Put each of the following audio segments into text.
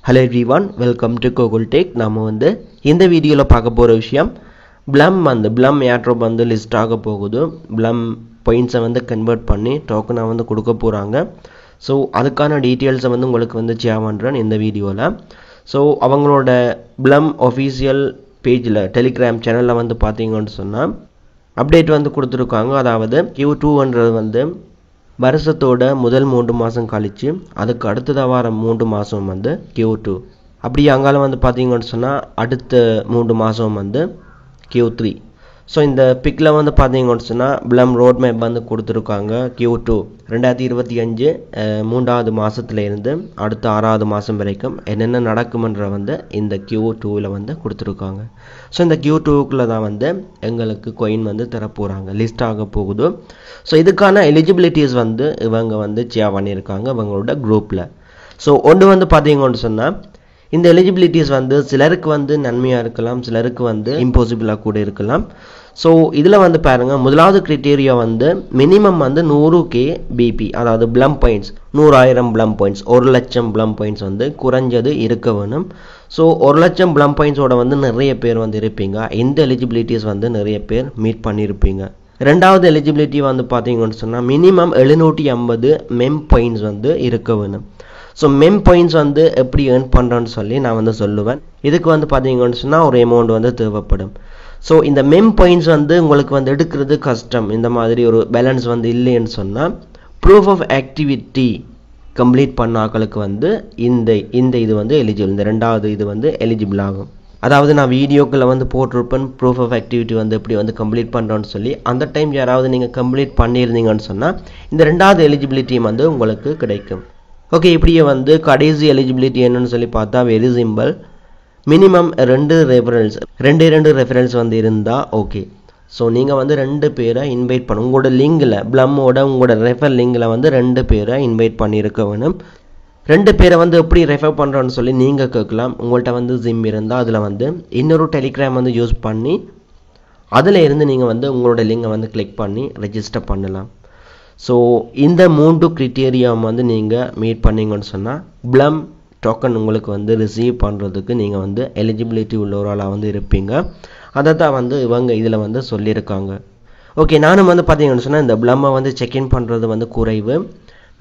Hello everyone, welcome to Google Tech. நாம வந்து இந்த வீடியோல பார்க்க போற விஷயம் Blum airdrop வந்து லிஸ்ட் ஆக போகுது. Blum points வந்து கன்வர்ட் பண்ணி டோக்கனா வந்து கொடுக்க போறாங்க. சோ அதுக்கான டீடைல்ஸ் வந்து உங்களுக்கு வந்து ஷேர் பண்றேன் இந்த வீடியோல. சோ அவங்களோட Blum official பேஜ்ல Telegram சேனல்ல வந்து பாத்தீங்கன்னு சொன்னா அப்டேட் வந்து கொடுத்திருக்காங்க. அதாவது Q2ன்றது வந்து வருஷத்தோட முதல் 3 மாசம் கழிச்சு அதுக்கு அடுத்ததா வர 3 மாசம் வந்து Q2. அப்படி அங்கால வந்து பாத்தீங்கன்னு சொன்னா அடுத்த 3 மாசம் வந்து Q3. சோ இந்த பிக்ல வந்து பாத்தீங்கன்னு சொன்னா Blum ரோட் மேப் வந்து கொடுத்திருக்காங்க. Q2 2025 மூன்றாவது மாசத்துல இருந்து அடுத்த 6வது மாசம் வரைக்கும் என்னென்ன நடக்கும்ன்ற வந்து இந்த Q2ல வந்து கொடுத்திருக்காங்க. சோ இந்த Q2க்குள்ள தான் வந்து எங்களுக்கு coin வந்து தர போறாங்க. லிஸ்ட் ஆக போகுது. சோ இதுக்கான எலிஜிபிலிட்டிஸ் வந்து இவங்க வந்து ஷேர் பண்ணிருக்காங்க அவங்களோட குரூப்ல. சோ ஒன்னு வந்து பாத்தீங்கன்னு சொன்னா இந்த எலிஜிபிலிட்டிஸ் வந்து சிலருக்கு வந்து நன்மையா இருக்கலாம், சிலருக்கு வந்து இம்பாசிபிளா கூட இருக்கலாம். சோ இதுல வந்து பாருங்க முதலாவது கிரைட்டீரியா வந்து மினிமம் வந்து 100k BP அதாவது Blum points 100,000 Blum points 1 லட்சம் Blum points வந்து குறைஞ்சது இருக்க வேணும். சோ 1 லட்சம் Blum points ஓட வந்து நிறைய பேர் வந்து இருப்பீங்க. இந்த எலிஜிபிலிட்டிஸ் வந்து நிறைய பேர் மீட் பண்ணிருப்பீங்க. இரண்டாவது எலிஜிபிலிட்டி வந்து பாத்தீங்கன்னு சொன்னா மினிமம் 750 MEM points வந்து இருக்க வேணும். So MEM points வந்து எப்படி earn பண்றேன்னு சொல்லி நான் வந்து சொல்லுவேன். இதுக்கு வந்து பாத்தீங்கன்னு சொன்னா ஒரு அமௌண்ட் வந்து தேவைப்படும். சோ இந்த MEM points வந்து உங்களுக்கு வந்து எடுக்கிறது கஷ்டம். இந்த மாதிரி ஒரு பேலன்ஸ் வந்து இல்லைன்னு சொன்னா proof of activity கம்ப்ளீட் பண்ண ஆட்களுக்கு வந்து இந்த இது வந்து எலிஜிபிள். இந்த இரண்டாவது இது வந்து எலிஜிபிள் ஆகும். அதாவது நான் வீடியோக்குள்ள வந்து போட்டுருப்பேன் proof of activity வந்து எப்படி வந்து கம்ப்ளீட் பண்றோம்னு சொல்லி. அந்த டைம் யாராவது நீங்க கம்ப்ளீட் பண்ணிருந்தீங்கன்னு சொன்னா இந்த இரண்டாவது எலிஜிபிலிட்டி வந்து உங்களுக்கு கிடைக்கும். ஓகே, இப்படியே வந்து கடைசி எலிஜிபிலிட்டி என்னன்னு சொல்லி பார்த்தா வெரி சிம்பிள். மினிமம் 2 ரெஃபரன்ஸ் வந்து இருந்தா ஓகே. சோ நீங்க வந்து 2 பேரை இன்வைட் பண்ண உங்களோட லிங்க்ல Blumோட உங்களோட ரெஃபர் லிங்க்ல வந்து 2 பேரை இன்வைட் பண்ணிருக்க வேணும். 2 பேரை வந்து எப்படி ரெஃபர் பண்றோம்னு சொல்லி நீங்க கேட்கலாம். உங்கள்ட்ட வந்து Zim இருந்தா அதுல வந்து இன்னொரு Telegram வந்து யூஸ் பண்ணி அதுல இருந்து நீங்க வந்து உங்களோட லிங்கை வந்து கிளிக் பண்ணி ரெஜிஸ்டர் பண்ணலாம். சோ இந்த 3 கிரைட்டீரியா வந்து நீங்க மீட் பண்ணீங்கன்னு சொன்னா Blum டோக்கன் உங்களுக்கு வந்து ரிசீவ் பண்றதுக்கு நீங்க வந்து எலிஜிபிலிட்டி உள்ளவரா வந்து இருப்பீங்க. அததான் வந்து இவங்க இதுல வந்து சொல்லிருக்காங்க. ஓகே, நானும் வந்து பாத்தீங்கன்னு சொன்னா இந்த Blum வந்து செக் இன் பண்றது வந்து குறைவு.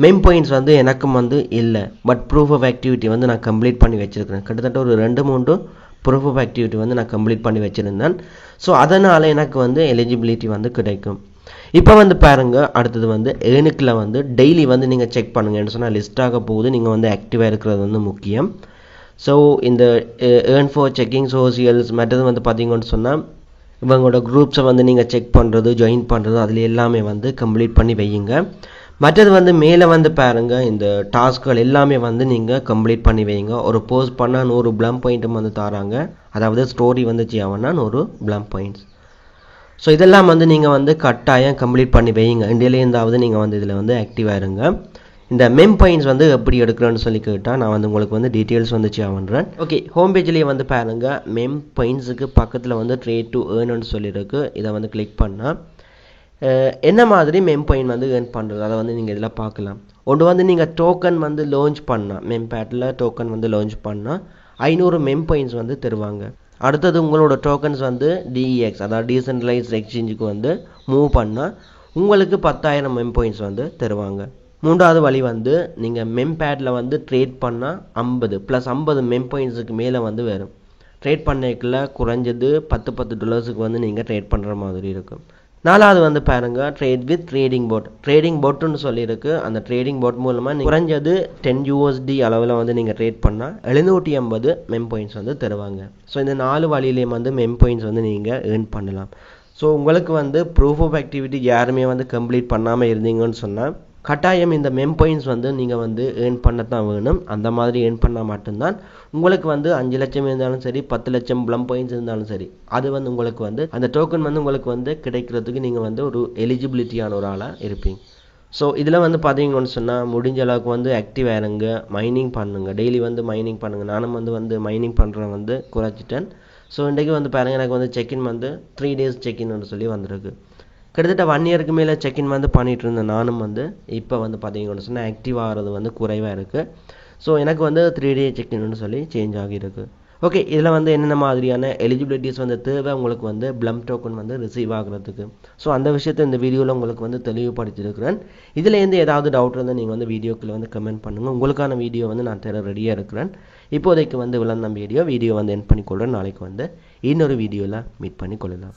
MEM points வந்து எனக்கும் வந்து இல்ல. பட் proof of activity வந்து நான் கம்ப்ளீட் பண்ணி வச்சிருக்கேன். கிட்டத்தட்ட ஒரு 2-3 proof of activity வந்து நான் கம்ப்ளீட் பண்ணி வச்சிருந்தேன். சோ அதனால எனக்கு வந்து எலிஜிபிலிட்டி வந்து கிடைக்கும். இப்போ வந்து பாருங்க அடுத்து வந்து ஏர்னுக்குல வந்து டெய்லி வந்து நீங்க செக் பண்ணுங்கன்னு சொன்னா லிஸ்ட் ஆக போகுது. நீங்க வந்து ஆக்டிவா இருக்கிறது வந்து முக்கியம். சோ இந்த earn for checking socials மற்றது வந்து பாத்தீங்கன்னு சொன்னா இவங்களோட குரூப்ஸை வந்து நீங்க செக் பண்றது ஜாயின் பண்றது அதுல எல்லாமே வந்து கம்ப்ளீட் பண்ணி வையுங்க. மற்றது வந்து மேலே வந்து பாருங்க இந்த டாஸ்க்கள் எல்லாமே வந்து நீங்க கம்ப்ளீட் பண்ணி வைங்க. ஒரு போஸ்ட் பண்ணா 100 Blum point வந்து தராங்க. அதாவது ஸ்டோரி வந்து செய்யவனா 100 Blum points. சோ இதெல்லாம் வந்து நீங்க வந்து கட்டாயம் கம்ப்ளீட் பண்ணி வைங்க. இந்தியால இருந்தாவது நீங்க வந்து இதுல வந்து ஆக்டிவா இருங்க. இந்த MEM points வந்து எப்படி எடுக்கறேன்னு சொல்லி கேட்டா நான் வந்து உங்களுக்கு வந்து டீடைல்ஸ் வந்து ஷேர் பண்றேன். ஓகே, ஹோம் பேஜ்லயே வந்து பாருங்க MEM pointsக்கு பக்கத்துல வந்து trade to earn ன்னு சொல்லி இருக்கு. இத வந்து கிளிக் பண்ணா என்ன மாதிரி MEM point வந்து earn பண்றது அத வந்து நீங்க இதெல்லாம் பார்க்கலாம். ஒன்று வந்து நீங்க டோக்கன் வந்து லான்ச் பண்ணா MEMPADல டோக்கன் வந்து லான்ச் பண்ணா 500 MEM points வந்து தருவாங்க. அடுத்தது உங்களோட டோக்கன்ஸ் வந்து DEX அதாவது டீசென்ட்ரலைஸ்ட் எக்ஸ்சேஞ்சுக்கு வந்து மூவ் பண்ணா உங்களுக்கு 10,000 MEM points வந்து தருவாங்க. மூன்றாவது வழி வந்து நீங்க MEMPADல வந்து ட்ரேட் பண்ணா 50 + 50 MEM pointsக்கு மேல வந்து வரும். ட்ரேட் பண்ணேக்குள்ள குறைஞ்சது $10 வந்து நீங்க ட்ரேட் பண்ற மாதிரி இருக்கும். நாலாவது வந்து பாருங்க ட்ரேட் வித் ட்ரேடிங் போட்னு சொல்லி இருக்கு. அந்த ட்ரேடிங் போட் மூலமா குறைஞ்சது 10 USD அளவுல வந்து நீங்க ட்ரேட் பண்ணா 750 MEM points வந்து தருவாங்க. சோ இந்த 4 வழியிலயும் வந்து MEM points வந்து நீங்க earn பண்ணலாம். சோ உங்களுக்கு வந்து proof of activity யாருமே வந்து கம்ப்ளீட் பண்ணாம இருந்தீங்கன்னு சொன்னா கட்டாயம் இந்த MEM points வந்து நீங்க வந்து earn பண்ணத்தான் வேணும். அந்த மாதிரி earn பண்ணா மட்டும்தான் உங்களுக்கு வந்து 5 லட்சம் இருந்தாலும் சரி 10 லட்சம் Blum points இருந்தாலும் சரி அது வந்து உங்களுக்கு வந்து அந்த டோக்கன் வந்து உங்களுக்கு வந்து கிடைக்கிறதுக்கு நீங்க வந்து ஒரு எலிஜிபிலிட்டியான ஒரு ஆளா இருப்பீங்க. சோ இதுல வந்து பாத்தீங்கன்னு சொன்னா முடிஞ்ச அளவுக்கு வந்து ஆக்டிவா இருங்க, மைனிங் பண்ணுங்க, டெய்லி வந்து மைனிங் பண்ணுங்க. நானும் வந்து மைனிங் பண்றேன் வந்து குறைச்சிட்டேன். சோ இன்னைக்கு வந்து பாருங்க எனக்கு வந்து செக் இன் வந்து 3 days செக் இன் சொல்லி வந்திருக்கு. கிட்டத்தட்ட 1 இயருக்கு மேல செக் இன் வந்து பண்ணிட்டு இருந்தேன் நானும் வந்து. இப்போ வந்து பாத்தீங்கன்னு சொன்னா ஆக்டிவ் ஆகிறது வந்து குறைவா இருக்கு. ஸோ எனக்கு வந்து 3 டே செக்இன்னு சொல்லி சேஞ்ச் ஆகியிருக்கு. ஓகே, இதில் வந்து என்னென்ன மாதிரியான எலிஜிபிலிட்டிஸ் வந்து தேவை உங்களுக்கு வந்து பிளம் டோக்கன் வந்து ரிசீவ் ஆகுறதுக்கு. ஸோ அந்த விஷயத்தை இந்த வீடியோவில் உங்களுக்கு வந்து தெளிவுபடுத்தியிருக்கிறேன். இதுலேருந்து ஏதாவது டவுட் இருந்தால் நீங்கள் வந்து வீடியோக்குள்ளே வந்து கமெண்ட் பண்ணுங்கள். உங்களுக்கான வீடியோ வந்து நான் தர ரெடியாக இருக்கிறேன். இப்போதைக்கு வந்து விளம்பரம் வீடியோ வந்து என் பண்ணிக்கொள்கிறேன். நாளைக்கு வந்து இன்னொரு வீடியோவில் மீட் பண்ணிக்கொள்ளலாம்.